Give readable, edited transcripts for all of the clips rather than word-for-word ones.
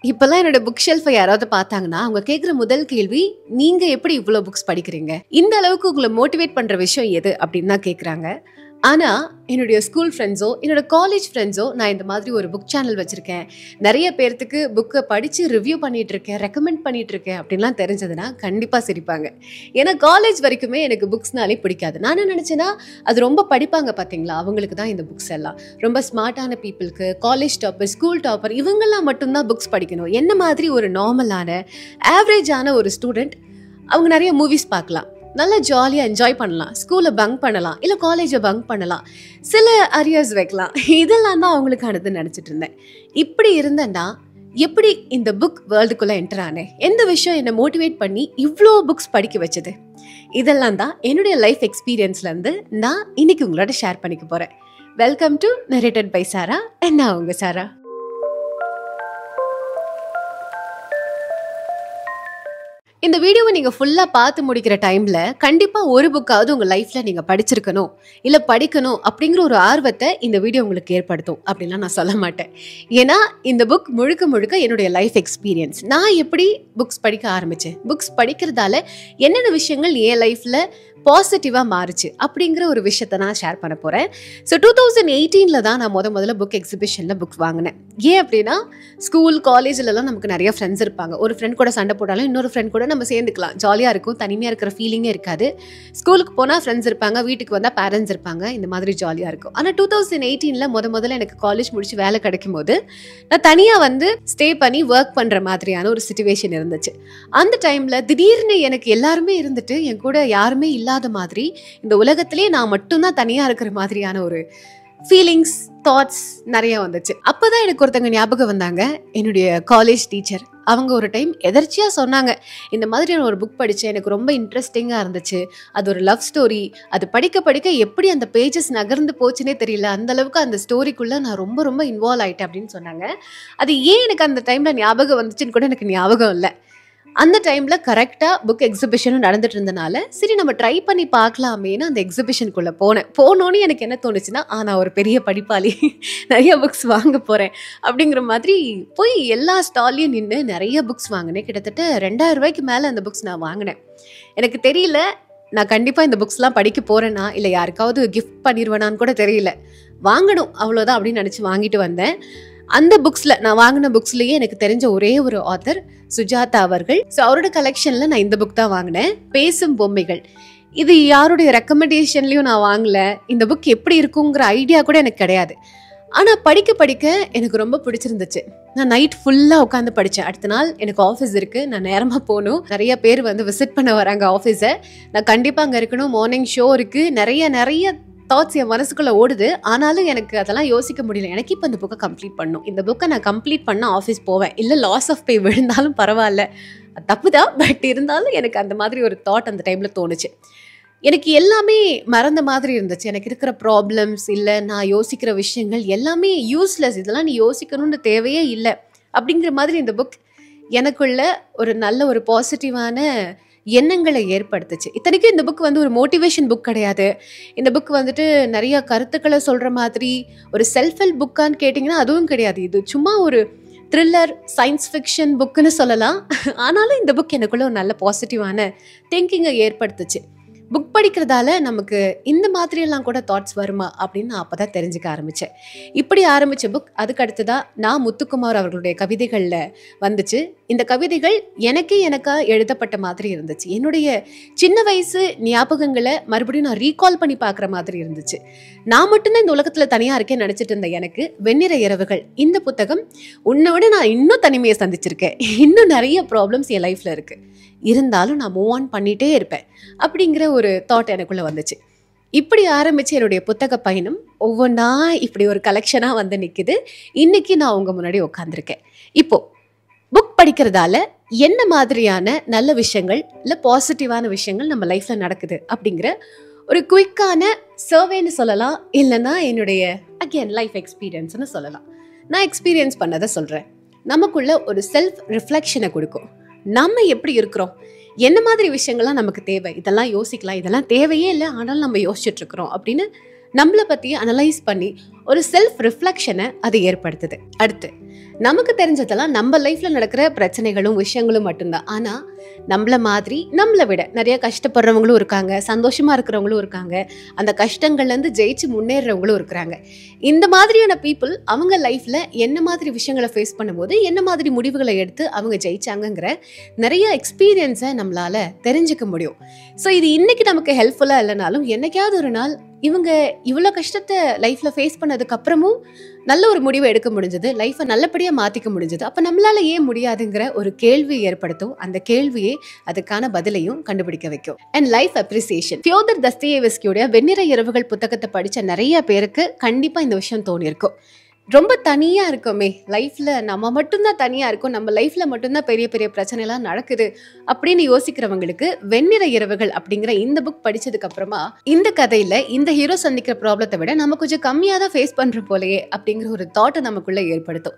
இப்பெல்லாம் என்னோட புக் ஷெல்ஃபை யாராவது பார்த்தாங்கன்னா அவங்க கேட்குற முதல் கேள்வி, நீங்க எப்படி இவ்வளோ புக்ஸ் படிக்கிறீங்க, இந்த அளவுக்கு உங்களை மோட்டிவேட் பண்ற விஷயம் எது அப்படின்னு தான் கேட்குறாங்க. ஆனா என்னுடைய ஸ்கூல் ஃப்ரெண்ட்ஸோ என்னோட காலேஜ் ஃப்ரெண்ட்ஸோ நான் இந்த மாதிரி ஒரு புக் சேனல் வச்சிருக்கேன், நிறைய பேர்த்துக்கு புக்கை படிச்சு ரிவ்யூ பண்ணிட்டு இருக்கேன், ரெக்கமெண்ட் பண்ணிட்டு இருக்கேன் அப்படின்லாம் தெரிஞ்சதுன்னா கண்டிப்பா சிரிப்பாங்க. ஏன்னா காலேஜ் வரைக்குமே எனக்கு புக்ஸ்னாலே பிடிக்காது. நான் என்ன நினைச்சேன்னா, அது ரொம்ப படிப்பாங்க பார்த்தீங்களா, அவங்களுக்கு தான் இந்த புக்ஸ் எல்லாம். ரொம்ப ஸ்மார்ட்டான பீப்புளுக்கு, காலேஜ் டாப்பர், ஸ்கூல் டாப்பர், இவங்கெல்லாம் மட்டும்தான் புக்ஸ் படிக்கணும். என்ன மாதிரி ஒரு நார்மலான ஆவரேஜான ஒரு ஸ்டூடெண்ட் அவங்க நிறைய மூவிஸ் பார்க்கலாம், நல்லா ஜாலியாக என்ஜாய் பண்ணலாம், ஸ்கூலை பங்க் பண்ணலாம், இல்லை காலேஜை பங்க் பண்ணலாம், சில அரியர்ஸ் வைக்கலாம். இதெல்லாம் தான் அவங்களுக்கானது நினச்சிட்டு இருந்தேன். இப்படி இருந்தேன்னா எப்படி இந்த புக் வேர்ல்டுக்குள்ளே என்டர் ஆனேன், எந்த விஷயம் என்னை மோட்டிவேட் பண்ணி இவ்வளோ புக்ஸ் படிக்க வச்சது, இதெல்லாம் தான் என்னுடைய லைஃப் எக்ஸ்பீரியன்ஸ்லேருந்து நான் இன்னைக்கு உங்களோட ஷேர் பண்ணிக்க போகிறேன். வெல்கம் டு நரேட்டட் பை சாரா. நான் உங்க சாரா. இந்த வீடியோவை நீங்கள் ஃபுல்லாக பார்த்து முடிக்கிற டைமில் கண்டிப்பாக ஒரு புக்காவது உங்கள் லைஃப்பில் நீங்கள் படிச்சிருக்கணும், இல்லை படிக்கணும் அப்படிங்கிற ஒரு ஆர்வத்தை இந்த வீடியோ உங்களுக்கு ஏற்படுத்தும் அப்படின்லாம் நான் சொல்ல மாட்டேன். ஏன்னா இந்த புக் முழுக்க முழுக்க என்னுடைய லைஃப் எக்ஸ்பீரியன்ஸ். நான் எப்படி புக்ஸ் படிக்க ஆரம்பித்தேன், புக்ஸ் படிக்கிறதால என்னென்ன விஷயங்கள் என் லைஃப்பில் பாசிட்டிவாக மாறுச்சு அப்படிங்கிற ஒரு விஷயத்த நான் ஷேர் பண்ண போகிறேன். ஸோ 2018 தான் நான் முதல்ல புக் எக்ஸிபிஷனில் புக் வாங்கினேன். ஏன் அப்படின்னா, ஸ்கூல் காலேஜ்லலாம் நமக்கு நிறைய ஃப்ரெண்ட்ஸ் இருப்பாங்க. ஒரு ஃப்ரெண்ட் கூட சண்டை போட்டாலும் இன்னொரு ஃப்ரெண்ட் கூட நம்ம சேர்ந்துக்கலாம், ஜாலியாக இருக்கும், தனிமையாக இருக்கிற ஃபீலிங்கே இருக்காது. ஸ்கூலுக்கு போனால் ஃப்ரெண்ட்ஸ் இருப்பாங்க, வீட்டுக்கு வந்தால் பேரண்ட்ஸ் இருப்பாங்க, இந்த மாதிரி ஜாலியாக இருக்கும். ஆனால் 2018 முதல்ல எனக்கு காலேஜ் முடிச்சு வேலை கிடைக்கும் போது நான் தனியாக வந்து ஸ்டே பண்ணி ஒர்க் பண்ணுற மாதிரியான ஒரு சிச்சுவேஷன் இருந்துச்சு. அந்த டைமில் திடீர்னு எனக்கு எல்லாருமே இருந்துட்டு என் கூட யாருமே இல்லாத மாதிரி, இந்த உலகத்திலே நான் மட்டும்தான் தனியா இருக்கிற மாதிரியான ஒரு ஃபீலிங்ஸ், தாட்ஸ் நிறைய வந்துச்சு. அப்பதான் எனக்கு ஒருத்தங்க ஞாபகம் வந்தாங்க, என்னுடைய காலேஜ் டீச்சர். அவங்க ஒரு டைம் எதர்ச்சியா சொன்னாங்க, இந்த மாதிரி நான் ஒரு புக் படித்தேன், எனக்கு ரொம்ப இன்ட்ரெஸ்டிங்காக இருந்துச்சு, அது ஒரு லவ் ஸ்டோரி, அது படிக்க படிக்க எப்படி அந்த பேஜஸ் நகர்ந்து போச்சுன்னே தெரியல, அந்த அளவுக்கு அந்த ஸ்டோரிக்குள்ளே நான் ரொம்ப ரொம்ப இன்வால்வ் ஆகிட்டேன் அப்படின்னு சொன்னாங்க. அது ஏன் எனக்கு அந்த டைமில் ஞாபகம் வந்துச்சுன்னு கூட எனக்கு ஞாபகம் இல்லை. அந்த டைமில் கரெக்டாக புக் எக்ஸிபிஷனும் நடந்துட்டு இருந்தனால சரி நம்ம ட்ரை பண்ணி பார்க்கலாமேன்னு அந்த எக்ஸிபிஷனுக்குள்ளே போனோன்னு எனக்கு என்ன தோணுச்சுன்னா, நான் ஒரு பெரிய படிப்பாளி, நிறைய புக்ஸ் வாங்க போகிறேன் அப்படிங்கிற மாதிரி போய் எல்லா ஸ்டால்லையும் நின்று நிறைய புக்ஸ் வாங்கினேன். கிட்டத்தட்ட 2000 ரூபாய்க்கு மேலே அந்த புக்ஸ் நான் வாங்கினேன். எனக்கு தெரியல நான் கண்டிப்பாக இந்த புக்ஸ்லாம் படிக்க போகிறேன்னா இல்லை யாருக்காவது கிஃப்ட் பண்ணிடுவேனான்னு கூட தெரியல, வாங்கணும் அவ்வளோதான் அப்படின்னு நினச்சி வாங்கிட்டு வந்தேன். அந்த புக்ஸில் நான் வாங்கின புக்ஸ்லேயே எனக்கு தெரிஞ்ச ஒரே ஒரு ஆத்தர் சுஜாதா அவர்கள். ஸோ அவரோட கலெக்ஷனில் நான் இந்த புக் தான் வாங்கினேன், பேசும் பொம்மைகள். இது யாருடைய ரெக்கமெண்டேஷன்லையும் நான் வாங்கலை, இந்த புக் எப்படி இருக்குங்கிற ஐடியா கூட எனக்கு கிடையாது. ஆனால் படிக்க படிக்க எனக்கு ரொம்ப பிடிச்சிருந்துச்சு. நான் நைட் ஃபுல்லாக உட்காந்து படித்தேன். அடுத்த நாள் எனக்கு ஆஃபீஸ் இருக்குது, நான் நேரமாக போகணும், நிறைய பேர் வந்து விசிட் பண்ண வராங்க ஆஃபீஸை, நான் கண்டிப்பாக அங்கே இருக்கணும், மார்னிங் ஷோ இருக்குது, நிறைய தாட்ஸ் என் மனசுக்குள்ளே ஓடுது. ஆனாலும் எனக்கு அதெல்லாம் யோசிக்க முடியல. எனக்கு இப்போ இந்த புக்கை கம்ப்ளீட் பண்ணணும், இந்த புக்கை நான் கம்ப்ளீட் பண்ணால் ஆஃபீஸ் போவேன், இல்லை லாஸ் ஆஃப் பே விழுந்தாலும் பரவாயில்ல, தப்பு தான், பட் இருந்தாலும் எனக்கு அந்த மாதிரி ஒரு தாட் அந்த டைமில் தோணுச்சு. எனக்கு எல்லாமே மறந்த மாதிரி இருந்துச்சு. எனக்கு இருக்கிற ப்ராப்ளம்ஸ், இல்லை நான் யோசிக்கிற விஷயங்கள் எல்லாமே யூஸ்லெஸ், இதெல்லாம் நீ யோசிக்கணும்னு தேவையே இல்லை அப்படிங்கிற மாதிரி இந்த புக் எனக்குள்ள ஒரு நல்ல ஒரு பாசிட்டிவான எண்ணங்களை ஏற்படுத்துச்சு. இத்தனைக்கும் இந்த புக் வந்து ஒரு மோட்டிவேஷன் புக் கிடையாது. இந்த புக் வந்துட்டு நிறைய கருத்துக்களை சொல்கிற மாதிரி ஒரு செல்ஃப் ஹெல்ப் புக்கான்னு கேட்டிங்கன்னா அதுவும் கிடையாது. இது சும்மா ஒரு த்ரில்லர் சயின்ஸ் ஃபிக்ஷன் புக்குன்னு சொல்லலாம். ஆனாலும் இந்த புக் எனக்குள்ள ஒரு நல்ல பாசிட்டிவான திங்கிங்கை ஏற்படுத்துச்சு. புக் படிக்கிறதால நமக்கு இந்த மாதிரியெல்லாம் கூட தாட்ஸ் வருமா அப்படின்னு நான் அப்போ தான் தெரிஞ்சுக்க ஆரம்பித்தேன். இப்படி ஆரம்பித்த புக் அதுக்கடுத்துதான் நான் முத்துக்குமார் அவர்களுடைய கவிதைகளில் வந்துச்சு. இந்த கவிதைகள் எனக்கா எழுதப்பட்ட மாதிரி இருந்துச்சு. என்னுடைய சின்ன வயசு ஞாபகங்களை மறுபடியும் நான் ரீகால் பண்ணி பார்க்குற மாதிரி இருந்துச்சு. நான் மட்டும்தான் இந்த உலகத்தில் தனியாக இருக்கேன்னு நினச்சிட்டு இருந்தேன். எனக்கு வெண்ணிற இரவுகள் இந்த புத்தகம் உன்னோட நான் இன்னும் தனிமையை சந்திச்சிருக்கேன், இன்னும் நிறைய ப்ராப்ளம்ஸ் என் லைஃப்பில் இருக்குது, இருந்தாலும் நான் மூவ் ஆன் பண்ணிகிட்டே இருப்பேன் அப்படிங்கிற ஒரு தாட் எனக்குள்ளே வந்துச்சு. இப்படி ஆரம்பித்து என்னுடைய புத்தக பயணம் ஒவ்வொன்றா இப்படி ஒரு கலெக்ஷனாக வந்து நிற்குது. இன்றைக்கி நான் உங்கள் முன்னாடி உட்காந்துருக்கேன். இப்போது புக் படிக்கிறதால என்ன மாதிரியான நல்ல விஷயங்கள், இல்லை பாசிட்டிவான விஷயங்கள் நம்ம லைஃப்பில் நடக்குது அப்படிங்கிற ஒரு குயிக்கான சர்வேன்னு சொல்லலாம், இல்லைன்னா என்னுடைய அகேன் லைஃப் எக்ஸ்பீரியன்ஸ்னு சொல்லலாம். நான் எக்ஸ்பீரியன்ஸ் பண்ணதை சொல்கிறேன். நமக்குள்ள ஒரு செல்ஃப் ரிஃப்ளெக்ஷனை கொடுக்கும். நம்ம எப்படி இருக்கிறோம், என்ன மாதிரி விஷயங்கள்லாம் நமக்கு தேவை, இதெல்லாம் யோசிக்கலாம், இதெல்லாம் தேவையே இல்லை ஆனாலும் நம்ம யோசிச்சுட்டு இருக்கிறோம் அப்படின்னு நம்மளை பற்றி அனலைஸ் பண்ணி ஒரு செல்ஃப் ரிஃப்ளெக்ஷனை அது ஏற்படுத்துது. அடுத்து நமக்கு தெரிஞ்சதெல்லாம் நம்ம லைஃப்ல நடக்கிற பிரச்சனைகளும் விஷயங்களும் மட்டும்தான். ஆனா நம்மள மாதிரி நம்மளை விட நிறைய கஷ்டப்படுறவங்களும் இருக்காங்க, சந்தோஷமா இருக்கிறவங்களும் இருக்காங்க, அந்த கஷ்டங்கள்ல இருந்து ஜெயிச்சு முன்னேறவங்களும் இருக்கிறாங்க. இந்த மாதிரியான பீப்புள் அவங்க லைஃப்ல என்ன மாதிரி விஷயங்களை ஃபேஸ் பண்ணும்போது என்ன மாதிரி முடிவுகளை எடுத்து அவங்க ஜெயிச்சாங்கங்கிற நிறைய எக்ஸ்பீரியன்ஸை நம்மளால தெரிஞ்சுக்க முடியும். ஸோ இது இன்னைக்கு நமக்கு ஹெல்ப்ஃபுல்லா இல்லைனாலும் என்னைக்காவது ஒரு நாள் இவங்க இவ்வளோ கஷ்டத்தை லைஃப்ல ஃபேஸ் பண்ணதுக்கு அப்புறமும் நல்ல ஒரு முடிவை எடுக்க முடிஞ்சது, லைஃப்பை நல்லபடியாக மாற்றிக்க முடிஞ்சது. அப்போ நம்மளால ஏன் முடியாதுங்கிற ஒரு கேள்வி ஏற்படுத்தும். அந்த கேள்வியே அதுக்கான பதிலையும் கண்டுபிடிக்க வைக்கும். And life appreciation. ஃபியோதர் தஸ்தயேவ்ஸ்கியோட வெண்ணிற இரவுகள் புத்தகத்தை படித்த நிறைய பேருக்கு கண்டிப்பாக இந்த விஷயம் தோணியிருக்கும். ரொம்ப தனியாக இருக்கோமே, லைஃப்பில் நம்ம மட்டும்தான் தனியாக இருக்கோம், நம்ம லைஃப்பில் மட்டும்தான் பெரிய பெரிய பிரச்சனைலாம் நடக்குது அப்படின்னு யோசிக்கிறவங்களுக்கு வெண்ணிற இரவுகள் அப்படிங்கிற இந்த புக் படித்ததுக்கு அப்புறமா இந்த கதையில் இந்த ஹீரோ சந்திக்கிற ப்ராப்ளத்தை விட நம்ம கொஞ்சம் கம்மியாக தான் ஃபேஸ் பண்ணுற போலையே அப்படிங்கிற ஒரு தாட்டை நமக்குள்ளே ஏற்படுத்தும்.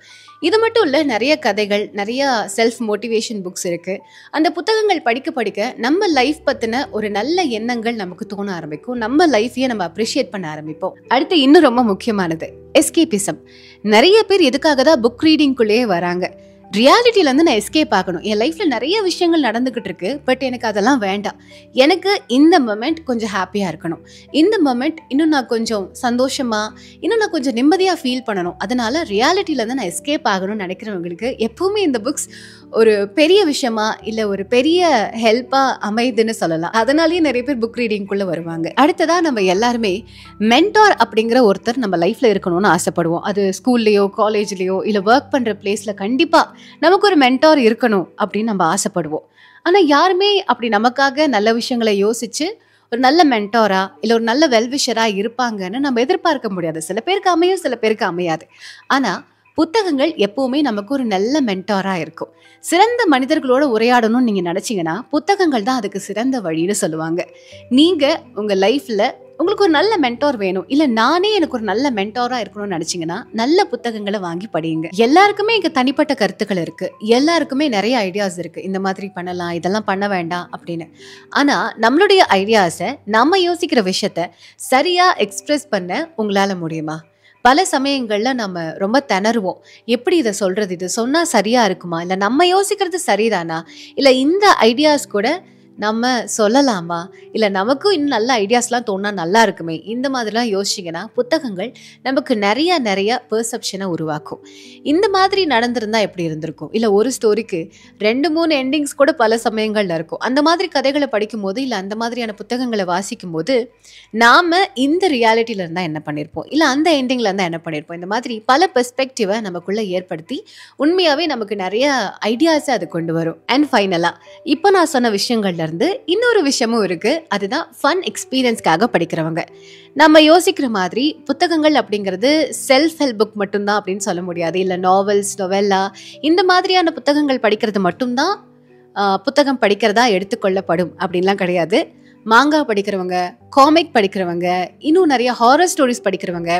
இது மட்டும் இல்லை, நிறைய கதைகள், நிறைய செல்ஃப் மோட்டிவேஷன் புக்ஸ் இருக்குது. அந்த புத்தகங்கள் படிக்க படிக்க நம்ம லைஃப் பற்றின ஒரு நல்ல எண்ணங்கள் நமக்கு தோண ஆரம்பிக்கும், நம்ம லைஃப்பையே நம்ம அப்ரிஷியேட் பண்ண ஆரம்பிப்போம். அடுத்து இன்னும் ரொம்ப முக்கியமானது எஸ்கேபிசம். நிறைய பேர் எதுக்காக தான் புக் ரீடிங்குள்ளேயே வராங்க. ரியாலிட்டியிலேருந்து நான் எஸ்கேப் ஆகணும், என் லைஃப்பில் நிறைய விஷயங்கள் நடந்துக்கிட்டு இருக்கு, பட் எனக்கு அதெல்லாம் வேண்டாம், எனக்கு இந்த மொமெண்ட் கொஞ்சம் ஹாப்பியாக இருக்கணும், இந்த மொமெண்ட் இன்னும் நான் கொஞ்சம் சந்தோஷமாக, இன்னும் நான் கொஞ்சம் நிம்மதியாக ஃபீல் பண்ணணும், அதனால ரியாலிட்டியிலேருந்து நான் எஸ்கேப் ஆகணும்னு நினைக்கிறவங்களுக்கு எப்பவுமே இந்த புக்ஸ் ஒரு பெரிய விஷயமா இல்லை ஒரு பெரிய ஹெல்ப்பாக அமைதுன்னு சொல்லலாம். அதனாலேயே நிறைய பேர் புக் ரீடிங்குள்ளே வருவாங்க. அடுத்ததாக நம்ம எல்லாருமே மென்டார் அப்படிங்கிற ஒருத்தர் நம்ம லைஃப்பில் இருக்கணும்னு ஆசைப்படுவோம். அது ஸ்கூல்லையோ காலேஜ்லேயோ இல்லை ஒர்க் பண்ணுற பிளேஸில் கண்டிப்பாக நமக்கு ஒரு மென்டார் இருக்கணும் அப்படின்னு நம்ம ஆசைப்படுவோம். ஆனால் யாருமே அப்படி நமக்காக நல்ல விஷயங்களை யோசிச்சு ஒரு நல்ல மென்டாரா இல்லை ஒரு நல்ல வெல்விஷரா இருப்பாங்கன்னு நம்ம எதிர்பார்க்க முடியாது. சில பேருக்கு அமையும், சில பேருக்கு அமையாது. ஆனால் புத்தகங்கள் எப்பவுமே நமக்கு ஒரு நல்ல மென்டாரா இருக்கும். சிறந்த மனிதர்களோட உரையாடணும்னு நீங்க நினைச்சீங்கன்னா புத்தகங்கள் தான் அதுக்கு சிறந்த வழின்னு சொல்லுவாங்க. நீங்க உங்க லைஃப்ல உங்களுக்கு ஒரு நல்ல மென்டார் வேணும், இல்ல நானே எனக்கு ஒரு நல்ல மென்டாரா இருக்கணும்னு நினைச்சீங்கன்னா நல்ல புத்தகங்களை வாங்கி படிங்க. எல்லாருக்குமே இங்க தனிப்பட்ட கருத்துக்கள் இருக்கு, எல்லாருக்குமே நிறைய ஐடியாஸ் இருக்கு, இந்த மாதிரி பண்ணலாம், இதெல்லாம் பண்ண வேண்டாம் அப்படின்னு. ஆனா நம்மளுடைய ஐடியாஸை, நம்ம யோசிக்கிற விஷயத்த சரியா எக்ஸ்பிரஸ் பண்ண உங்களால முடியுமா? பல சமயங்களில் நம்ம ரொம்ப திணறுவோம். எப்படி இதை சொல்கிறது, இது சொன்னால் சரியாக இருக்குமா, இல்லை நம்ம யோசிக்கிறது சரிதானா, இல்லை இந்த ஐடியாஸ் கூட நம்ம சொல்லலாமா, இல்லை நமக்கும் இன்னும் நல்ல ஐடியாஸ்லாம் தோணா நல்லா இருக்குமே, இந்த மாதிரிலாம் யோசிச்சிங்கன்னா புத்தகங்கள் நமக்கு நிறைய பெர்செப்ஷனை உருவாக்கும். இந்த மாதிரி நடந்திருந்தால் எப்படி இருந்திருக்கும், இல்லை ஒரு ஸ்டோரிக்கு 2-3 எண்டிங்ஸ் கூட பல சமயங்களில் இருக்கும். அந்த மாதிரி கதைகளை படிக்கும்போது இல்லை அந்த மாதிரியான புத்தகங்களை வாசிக்கும் போது நாம் இந்த ரியாலிட்டியில் இருந்தால் என்ன பண்ணியிருப்போம், இல்லை அந்த எண்டிங்கில் இருந்தால் என்ன பண்ணியிருப்போம், இந்த மாதிரி பல பெர்ஸ்பெக்டிவை நமக்குள்ளே ஏற்படுத்தி உண்மையாகவே நமக்கு நிறைய ஐடியாஸை அது கொண்டு வரும். அண்ட் ஃபைனலாக இப்போ நான் சொன்ன விஷயங்கள்ல இருந்து இன்னொரு விஷயமும் இருக்கு, அதுதான் ஃபன் எக்ஸ்பீரியன்ஸ்க்காக படிக்கிறவங்க. நம்ம யோசிக்கிற மாதிரி புத்தகங்கள் அப்படிங்கிறது செல்ஃப் ஹெல்ப் புக் மட்டும்தான் அப்படின்னு சொல்ல முடியாது. இல்லை நாவல்ஸ், நொவெல்லா இந்த மாதிரியான புத்தகங்கள் படிக்கிறது மட்டும்தான் புத்தகம் படிக்கிறதா எடுத்துக்கொள்ளப்படும் அப்படின்லாம் கிடையாது. மாங்கா படிக்கிறவங்க, காமிக் படிக்கிறவங்க, இன்னும் நிறைய ஹாரர் ஸ்டோரிஸ் படிக்கிறவங்க,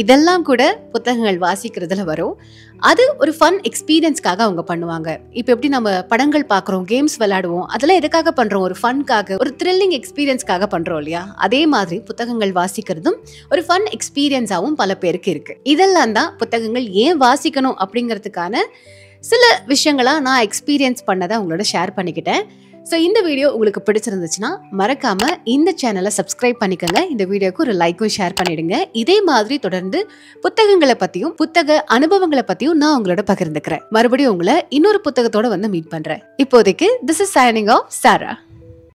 இதெல்லாம் கூட புத்தகங்கள் வாசிக்கிறதுல வரும். அது ஒரு ஃபன் எக்ஸ்பீரியன்ஸ்க்காக அவங்க பண்ணுவாங்க. இப்போ எப்படி நம்ம படங்கள் பார்க்குறோம், கேம்ஸ் விளையாடுவோம், அதெல்லாம் எதுக்காக பண்ணுறோம், ஒரு ஃபன்காக, ஒரு த்ரில்லிங் எக்ஸ்பீரியன்ஸ்க்காக பண்ணுறோம் இல்லையா? அதே மாதிரி புத்தகங்கள் வாசிக்கிறதும் ஒரு ஃபன் எக்ஸ்பீரியன்ஸாகவும் பல பேருக்கு இருக்குது. இதெல்லாம் தான் புத்தகங்கள் ஏன் வாசிக்கணும் அப்படிங்கிறதுக்கான சில விஷயங்களாக நான் எக்ஸ்பீரியன்ஸ் பண்ணதை உங்களோட ஷேர் பண்ணிக்கிட்டேன். ஸோ இந்த வீடியோ உங்களுக்கு பிடிச்சிருந்துச்சுன்னா மறக்காமல் இந்த சேனலை சப்ஸ்கிரைப் பண்ணிக்கோங்க. இந்த வீடியோக்கு ஒரு லைக்கும் ஷேர் பண்ணிடுங்க. இதே மாதிரி தொடர்ந்து புத்தகங்களை பற்றியும் புத்தக அனுபவங்களை பற்றியும் நான் உங்களோட பகிர்ந்துக்கிறேன். மறுபடியும் உங்களை இன்னொரு புத்தகத்தோட வந்து மீட் பண்ணுறேன். இப்போதைக்கு this is signing off Sarah.